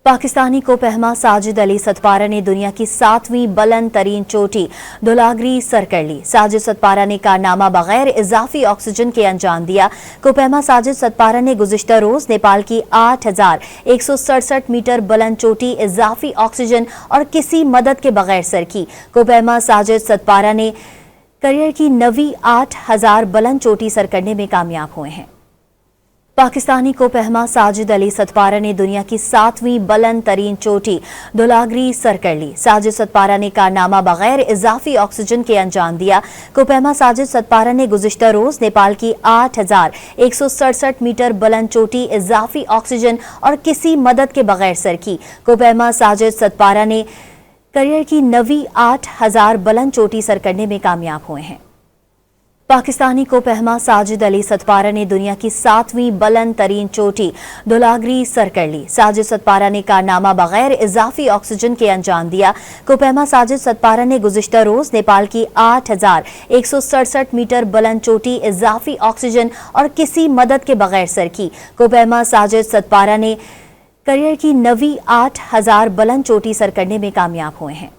पाकिस्तानी कोपहमा साजिद अली सतपारा ने दुनिया की 7वीं बुलंद तरीन चोटी धौलागिरी सर कर ली। साजिद सतपारा ने कारनामा बगैर इजाफी ऑक्सीजन के अंजाम दिया। कोपहमा साजिद सतपारा ने गुज़िश्ता रोज नेपाल की 8,167 मीटर बुलंद चोटी इजाफी ऑक्सीजन और किसी मदद के बगैर सर की। कोपहमा साजिद सतपारा ने करियर की 9वीं 8,000 बुलंद चोटी सर करने में कामयाब हुए हैं। पाकिस्तानी कोपहमा साजिद अली सतपारा ने दुनिया की 7वीं बुलंद तरीन चोटी धौलागिरी सर कर ली। साजिद सतपारा ने कारनामा बगैर इजाफी ऑक्सीजन के अंजाम दिया। कोपहमा साजिद सतपारा ने गुज़िश्ता रोज नेपाल की 8,167 मीटर बुलंद चोटी इजाफी ऑक्सीजन और किसी मदद के बगैर सर की। कोपहमा साजिद सतपारा ने करियर की 9वीं 8,000 बुलंद चोटी सर करने में कामयाब हुए हैं। पाकिस्तानी कोपहमा साजिद अली सतपारा ने दुनिया की 7वीं बुलंद तरीन चोटी धौलागिरी सर कर ली। साजिद सतपारा ने कारनामा बगैर इजाफी ऑक्सीजन के अंजाम दिया। कोपहमा साजिद सतपारा ने गुज़िश्ता रोज नेपाल की 8,167 मीटर बुलंद चोटी इजाफी ऑक्सीजन और किसी मदद के बगैर सर की। कोपहमा साजिद सतपारा ने करियर की 9वीं 8,000 बुलंद चोटी सर करने में कामयाब हुए हैं।